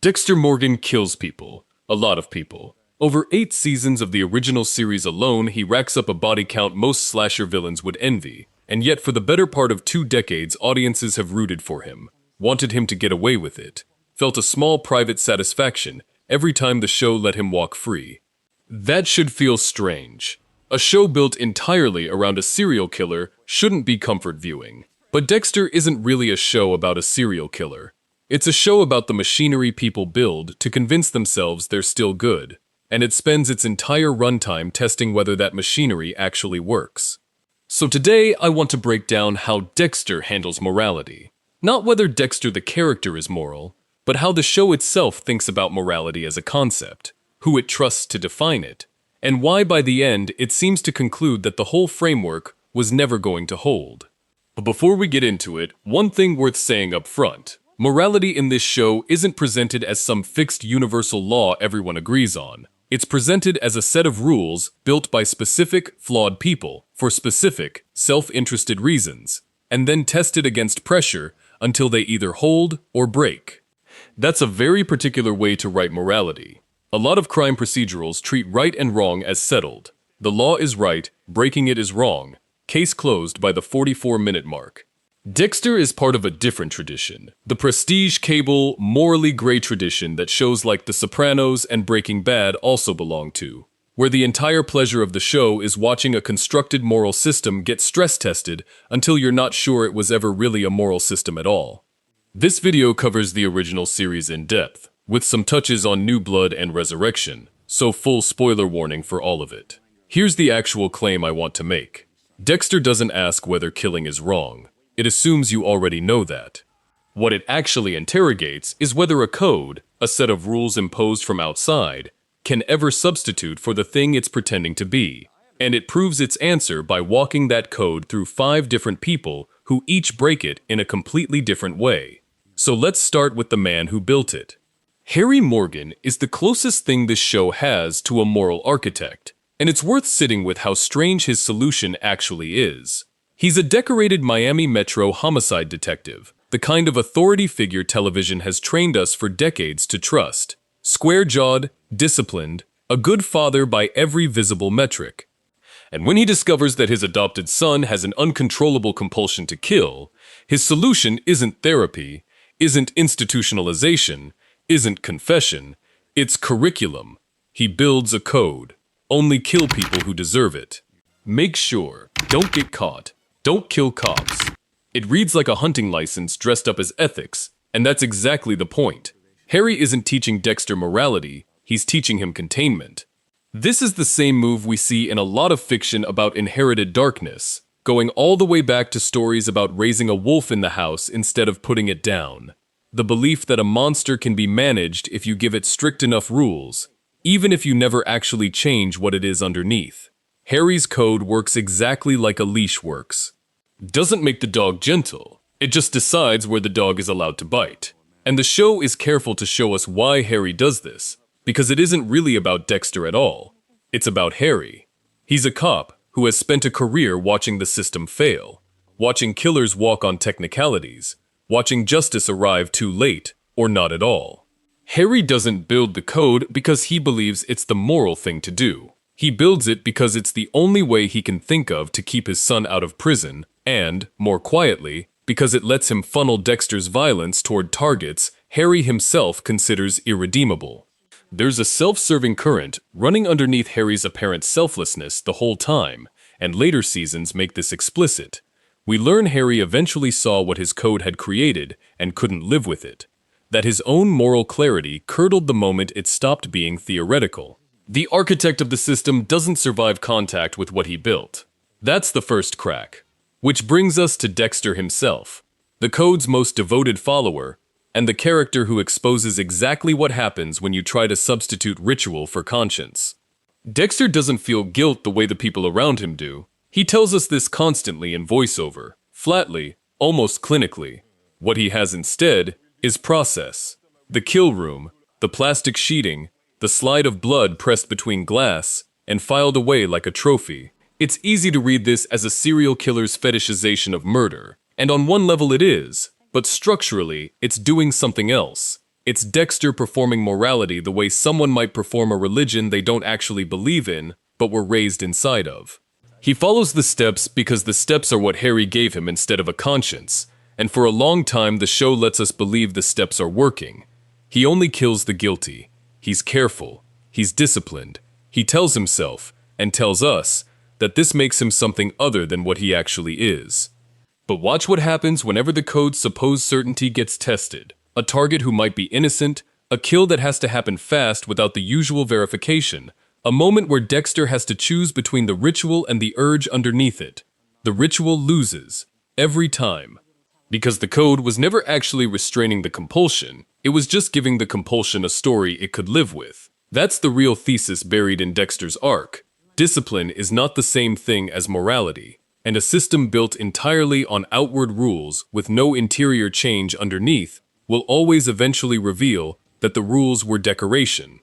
Dexter Morgan kills people. A lot of people. Over 8 seasons of the original series alone, he racks up a body count most slasher villains would envy. And yet for the better part of 2 decades, audiences have rooted for him, wanted him to get away with it, felt a small private satisfaction every time the show let him walk free. That should feel strange. A show built entirely around a serial killer shouldn't be comfort viewing. But Dexter isn't really a show about a serial killer. It's a show about the machinery people build to convince themselves they're still good, and it spends its entire runtime testing whether that machinery actually works. So today, I want to break down how Dexter handles morality. Not whether Dexter the character is moral, but how the show itself thinks about morality as a concept, who it trusts to define it, and why by the end it seems to conclude that the whole framework was never going to hold. But before we get into it, one thing worth saying up front. Morality in this show isn't presented as some fixed universal law everyone agrees on. It's presented as a set of rules built by specific, flawed people for specific, self-interested reasons, and then tested against pressure until they either hold or break. That's a very particular way to write morality. A lot of crime procedurals treat right and wrong as settled. The law is right, breaking it is wrong. Case closed by the 44-minute mark. Dexter is part of a different tradition. The prestige cable, morally gray tradition that shows like The Sopranos and Breaking Bad also belong to, where the entire pleasure of the show is watching a constructed moral system get stress tested until you're not sure it was ever really a moral system at all. This video covers the original series in depth, with some touches on New Blood and Resurrection, so full spoiler warning for all of it. Here's the actual claim I want to make. Dexter doesn't ask whether killing is wrong. It assumes you already know that. What it actually interrogates is whether a code, a set of rules imposed from outside, can ever substitute for the thing it's pretending to be. And it proves its answer by walking that code through 5 different people who each break it in a completely different way. So let's start with the man who built it. Harry Morgan is the closest thing this show has to a moral architect, and it's worth sitting with how strange his solution actually is. He's a decorated Miami Metro homicide detective, the kind of authority figure television has trained us for decades to trust. Square-jawed, disciplined, a good father by every visible metric. And when he discovers that his adopted son has an uncontrollable compulsion to kill, his solution isn't therapy, isn't institutionalization, isn't confession, it's curriculum. He builds a code. Only kill people who deserve it. Make sure, don't get caught. Don't kill cops. It reads like a hunting license dressed up as ethics, and that's exactly the point. Harry isn't teaching Dexter morality, he's teaching him containment. This is the same move we see in a lot of fiction about inherited darkness, going all the way back to stories about raising a wolf in the house instead of putting it down. The belief that a monster can be managed if you give it strict enough rules, even if you never actually change what it is underneath. Harry's code works exactly like a leash works. Doesn't make the dog gentle, it just decides where the dog is allowed to bite. And the show is careful to show us why Harry does this, because it isn't really about Dexter at all. It's about Harry. He's a cop who has spent a career watching the system fail, watching killers walk on technicalities, watching justice arrive too late or not at all. Harry doesn't build the code because he believes it's the moral thing to do. He builds it because it's the only way he can think of to keep his son out of prison, and, more quietly, because it lets him funnel Dexter's violence toward targets Harry himself considers irredeemable. There's a self-serving current running underneath Harry's apparent selflessness the whole time, and later seasons make this explicit. We learn Harry eventually saw what his code had created and couldn't live with it, that his own moral clarity curdled the moment it stopped being theoretical. The architect of the system doesn't survive contact with what he built. That's the first crack. Which brings us to Dexter himself, the code's most devoted follower, and the character who exposes exactly what happens when you try to substitute ritual for conscience. Dexter doesn't feel guilt the way the people around him do. He tells us this constantly in voiceover, flatly, almost clinically. What he has instead is process. The kill room, the plastic sheeting, the slide of blood pressed between glass and filed away like a trophy. It's easy to read this as a serial killer's fetishization of murder, and on one level it is, but structurally, it's doing something else. It's Dexter performing morality the way someone might perform a religion they don't actually believe in, but were raised inside of. He follows the steps because the steps are what Harry gave him instead of a conscience, and for a long time the show lets us believe the steps are working. He only kills the guilty. He's careful. He's disciplined. He tells himself, and tells us, that this makes him something other than what he actually is. But watch what happens whenever the code's supposed certainty gets tested. A target who might be innocent, a kill that has to happen fast without the usual verification, a moment where Dexter has to choose between the ritual and the urge underneath it. The ritual loses, every time. Because the code was never actually restraining the compulsion, it was just giving the compulsion a story it could live with. That's the real thesis buried in Dexter's arc. Discipline is not the same thing as morality, and a system built entirely on outward rules with no interior change underneath will always eventually reveal that the rules were decoration.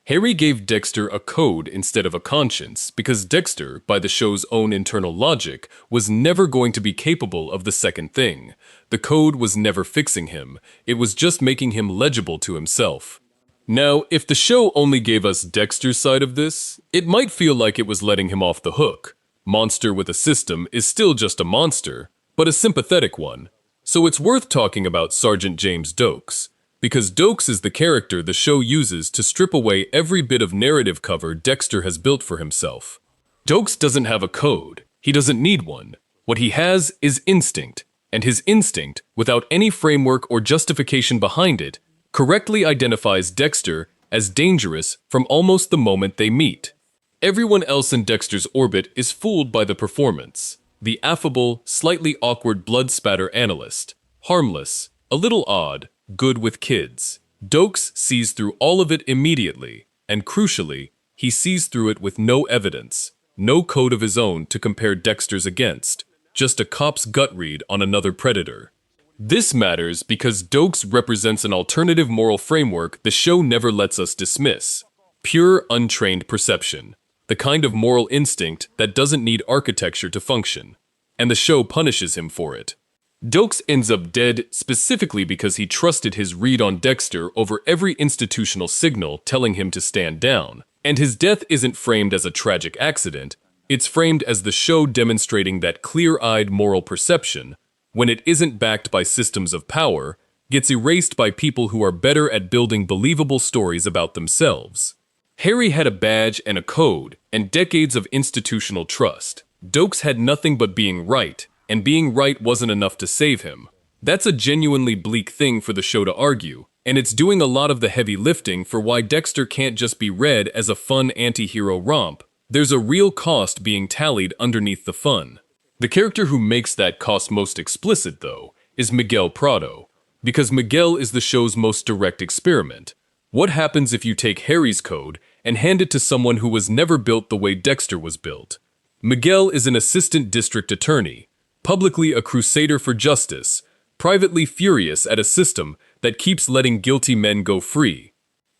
Harry gave Dexter a code instead of a conscience because Dexter, by the show's own internal logic, was never going to be capable of the second thing. The code was never fixing him, it was just making him legible to himself. Now, if the show only gave us Dexter's side of this, it might feel like it was letting him off the hook. Monster with a system is still just a monster, but a sympathetic one. So it's worth talking about Sergeant James Doakes, because Doakes is the character the show uses to strip away every bit of narrative cover Dexter has built for himself. Doakes doesn't have a code. He doesn't need one. What he has is instinct, and his instinct, without any framework or justification behind it, correctly identifies Dexter as dangerous from almost the moment they meet. Everyone else in Dexter's orbit is fooled by the performance. The affable, slightly awkward blood spatter analyst. Harmless, a little odd, good with kids. Doakes sees through all of it immediately, and crucially, he sees through it with no evidence, no code of his own to compare Dexter's against, just a cop's gut read on another predator. This matters because Doakes represents an alternative moral framework the show never lets us dismiss. Pure, untrained perception. The kind of moral instinct that doesn't need architecture to function, and the show punishes him for it. Doakes ends up dead specifically because he trusted his read on Dexter over every institutional signal telling him to stand down, and his death isn't framed as a tragic accident, it's framed as the show demonstrating that clear-eyed moral perception, when it isn't backed by systems of power, gets erased by people who are better at building believable stories about themselves. Harry had a badge and a code, and decades of institutional trust. Doakes had nothing but being right, and being right wasn't enough to save him. That's a genuinely bleak thing for the show to argue, and it's doing a lot of the heavy lifting for why Dexter can't just be read as a fun anti-hero romp. There's a real cost being tallied underneath the fun. The character who makes that cost most explicit, though, is Miguel Prado, because Miguel is the show's most direct experiment. What happens if you take Harry's code and hand it to someone who was never built the way Dexter was built? Miguel is an assistant district attorney, publicly a crusader for justice, privately furious at a system that keeps letting guilty men go free.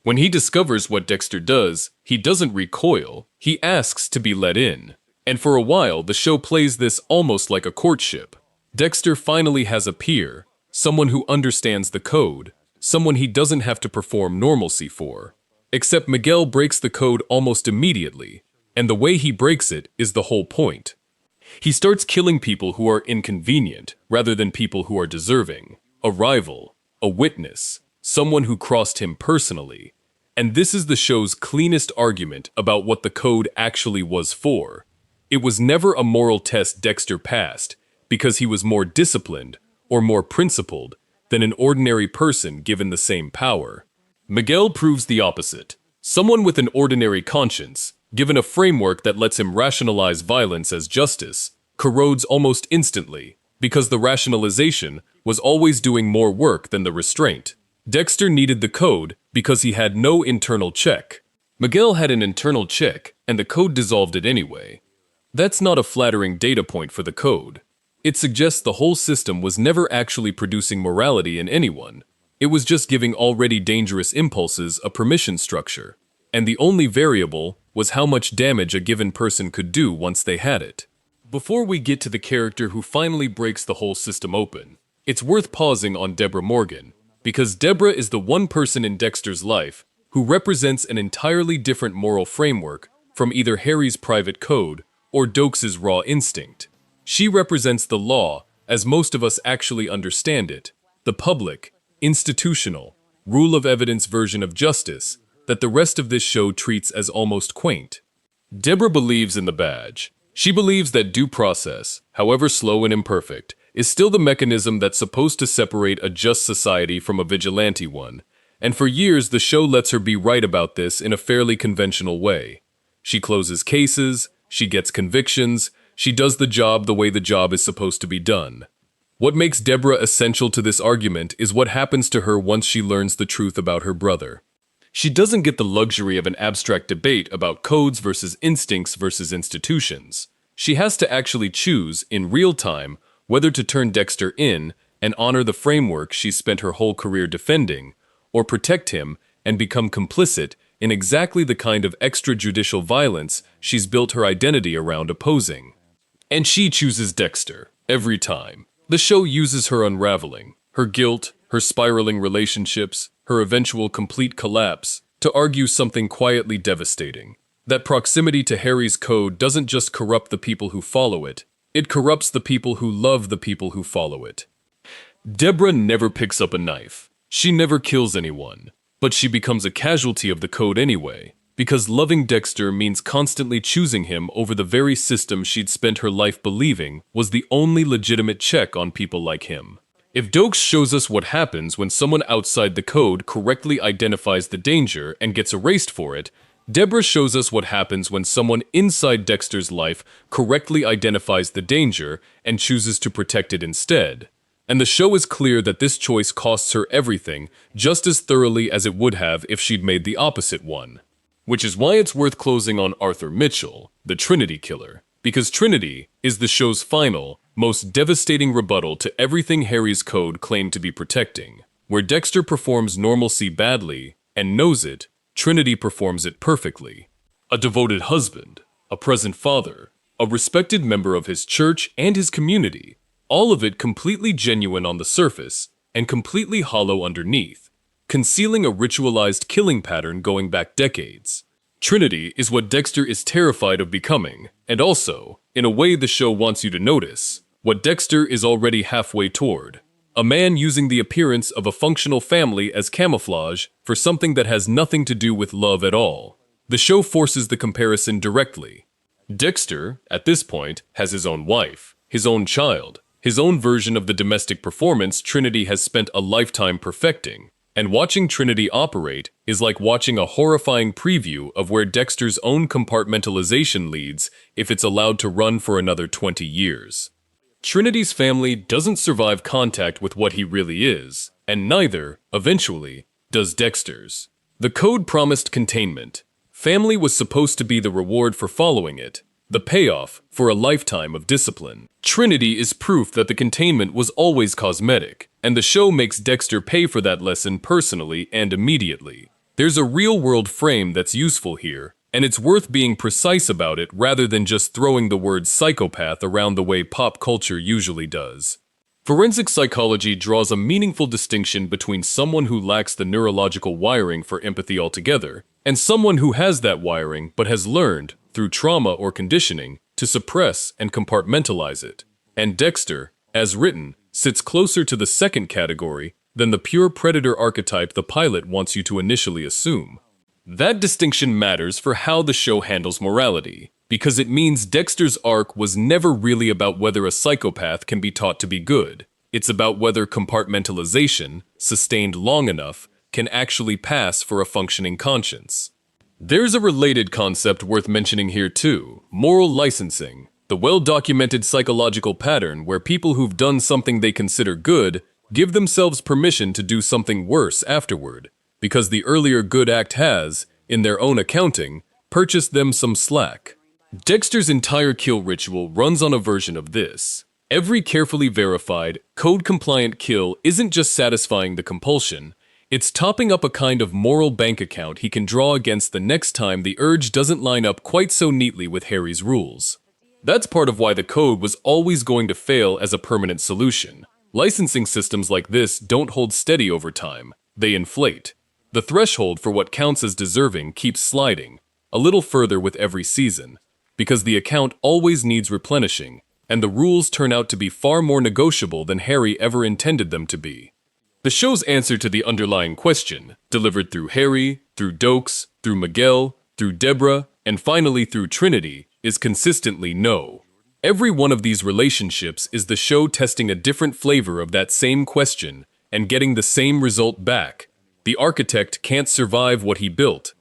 When he discovers what Dexter does, he doesn't recoil, he asks to be let in. And for a while, the show plays this almost like a courtship. Dexter finally has a peer, someone who understands the code, someone he doesn't have to perform normalcy for. Except Miguel breaks the code almost immediately, and the way he breaks it is the whole point. He starts killing people who are inconvenient, rather than people who are deserving. A rival, a witness, someone who crossed him personally. And this is the show's cleanest argument about what the code actually was for. It was never a moral test Dexter passed, because he was more disciplined, or more principled, than an ordinary person given the same power. Miguel proves the opposite. Someone with an ordinary conscience, given a framework that lets him rationalize violence as justice, corrodes almost instantly, because the rationalization was always doing more work than the restraint. Dexter needed the code because he had no internal check. Miguel had an internal check, and the code dissolved it anyway. That's not a flattering data point for the code. It suggests the whole system was never actually producing morality in anyone. It was just giving already dangerous impulses a permission structure, and the only variable was how much damage a given person could do once they had it. Before we get to the character who finally breaks the whole system open, it's worth pausing on Debra Morgan, because Debra is the one person in Dexter's life who represents an entirely different moral framework from either Harry's private code or Doakes' raw instinct. She represents the law as most of us actually understand it, the public, institutional, rule of evidence version of justice that the rest of this show treats as almost quaint. Debra believes in the badge. She believes that due process, however slow and imperfect, is still the mechanism that's supposed to separate a just society from a vigilante one, and for years the show lets her be right about this in a fairly conventional way. She closes cases, she gets convictions, she does the job the way the job is supposed to be done. What makes Debra essential to this argument is what happens to her once she learns the truth about her brother. She doesn't get the luxury of an abstract debate about codes versus instincts versus institutions. She has to actually choose, in real time, whether to turn Dexter in and honor the framework she's spent her whole career defending, or protect him and become complicit in exactly the kind of extrajudicial violence she's built her identity around opposing. And she chooses Dexter, every time. The show uses her unraveling, her guilt, her spiraling relationships, her eventual complete collapse, to argue something quietly devastating. That proximity to Harry's code doesn't just corrupt the people who follow it, it corrupts the people who love the people who follow it. Debra never picks up a knife. She never kills anyone, but she becomes a casualty of the code anyway, because loving Dexter means constantly choosing him over the very system she'd spent her life believing was the only legitimate check on people like him. If Doakes shows us what happens when someone outside the code correctly identifies the danger and gets erased for it, Debra shows us what happens when someone inside Dexter's life correctly identifies the danger and chooses to protect it instead. And the show is clear that this choice costs her everything just as thoroughly as it would have if she'd made the opposite one. Which is why it's worth closing on Arthur Mitchell, the Trinity Killer, because Trinity is the show's final, most devastating rebuttal to everything Harry's code claimed to be protecting. Where Dexter performs normalcy badly and knows it, Trinity performs it perfectly. A devoted husband, a present father, a respected member of his church and his community, all of it completely genuine on the surface and completely hollow underneath, concealing a ritualized killing pattern going back decades. Trinity is what Dexter is terrified of becoming, and also, in a way the show wants you to notice, what Dexter is already halfway toward. A man using the appearance of a functional family as camouflage for something that has nothing to do with love at all. The show forces the comparison directly. Dexter, at this point, has his own wife, his own child, his own version of the domestic performance Trinity has spent a lifetime perfecting. And watching Trinity operate is like watching a horrifying preview of where Dexter's own compartmentalization leads if it's allowed to run for another 20 years. Trinity's family doesn't survive contact with what he really is, and neither, eventually, does Dexter's. The code promised containment. Family was supposed to be the reward for following it, the payoff for a lifetime of discipline. Trinity is proof that the containment was always cosmetic, and the show makes Dexter pay for that lesson personally and immediately. There's a real-world frame that's useful here, and it's worth being precise about it rather than just throwing the word psychopath around the way pop culture usually does. Forensic psychology draws a meaningful distinction between someone who lacks the neurological wiring for empathy altogether, and someone who has that wiring but has learned, through trauma or conditioning, to suppress and compartmentalize it. And Dexter, as written, sits closer to the second category than the pure predator archetype the pilot wants you to initially assume. That distinction matters for how the show handles morality, because it means Dexter's arc was never really about whether a psychopath can be taught to be good. It's about whether compartmentalization, sustained long enough, can actually pass for a functioning conscience. There's a related concept worth mentioning here too: moral licensing, the well-documented psychological pattern where people who've done something they consider good give themselves permission to do something worse afterward, because the earlier good act has, in their own accounting, purchased them some slack. Dexter's entire kill ritual runs on a version of this. Every carefully verified, code-compliant kill isn't just satisfying the compulsion, it's topping up a kind of moral bank account he can draw against the next time the urge doesn't line up quite so neatly with Harry's rules. That's part of why the code was always going to fail as a permanent solution. Licensing systems like this don't hold steady over time, they inflate. The threshold for what counts as deserving keeps sliding, a little further with every season, because the account always needs replenishing, and the rules turn out to be far more negotiable than Harry ever intended them to be. The show's answer to the underlying question, delivered through Harry, through Doakes, through Miguel, through Debra, and finally through Trinity, is consistently no. Every one of these relationships is the show testing a different flavor of that same question and getting the same result back. The architect can't survive what he built.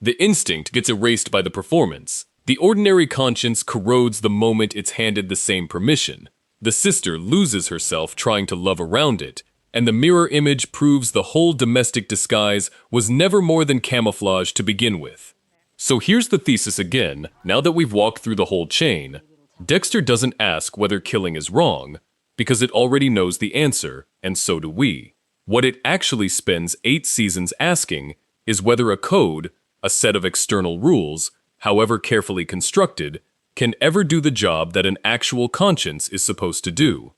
The instinct gets erased by the performance. The ordinary conscience corrodes the moment it's handed the same permission. The sister loses herself trying to love around it, and the mirror image proves the whole domestic disguise was never more than camouflage to begin with. So here's the thesis again, now that we've walked through the whole chain. Dexter doesn't ask whether killing is wrong, because it already knows the answer, and so do we. What it actually spends 8 seasons asking is whether a code, a set of external rules, however carefully constructed, can ever do the job that an actual conscience is supposed to do.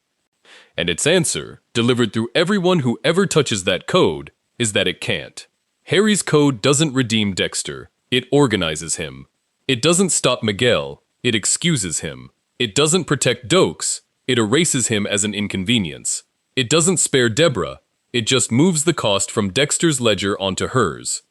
And its answer, delivered through everyone who ever touches that code, is that it can't. Harry's code doesn't redeem Dexter, it organizes him. It doesn't stop Miguel, it excuses him. It doesn't protect Doakes, it erases him as an inconvenience. It doesn't spare Debra, it just moves the cost from Dexter's ledger onto hers.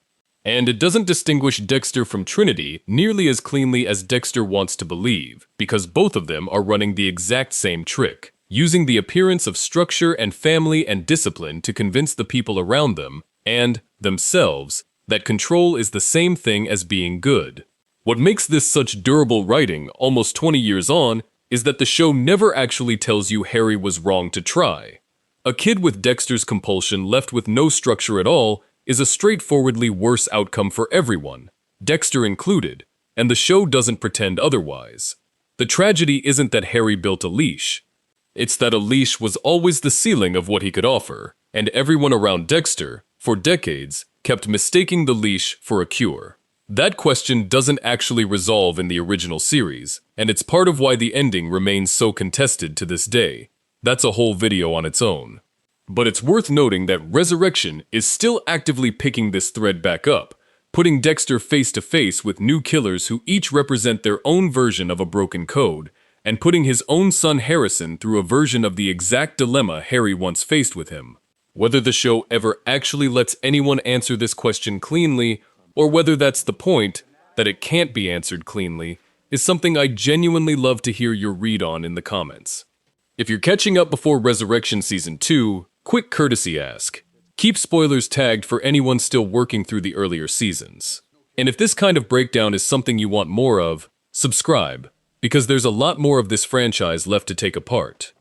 And it doesn't distinguish Dexter from Trinity nearly as cleanly as Dexter wants to believe, because both of them are running the exact same trick, using the appearance of structure and family and discipline to convince the people around them, and themselves, that control is the same thing as being good. What makes this such durable writing, almost 20 years on, is that the show never actually tells you Harry was wrong to try. A kid with Dexter's compulsion left with no structure at all is a straightforwardly worse outcome for everyone, Dexter included, and the show doesn't pretend otherwise. The tragedy isn't that Harry built a leash. It's that a leash was always the ceiling of what he could offer, and everyone around Dexter, for decades, kept mistaking the leash for a cure. That question doesn't actually resolve in the original series, and it's part of why the ending remains so contested to this day. That's a whole video on its own. But it's worth noting that Resurrection is still actively picking this thread back up, putting Dexter face to face with new killers who each represent their own version of a broken code, and putting his own son Harrison through a version of the exact dilemma Harry once faced with him. Whether the show ever actually lets anyone answer this question cleanly, or whether that's the point, that it can't be answered cleanly, is something I genuinely love to hear your read on in the comments. If you're catching up before Resurrection Season 2, quick courtesy ask. Keep spoilers tagged for anyone still working through the earlier seasons. And if this kind of breakdown is something you want more of, subscribe, because there's a lot more of this franchise left to take apart.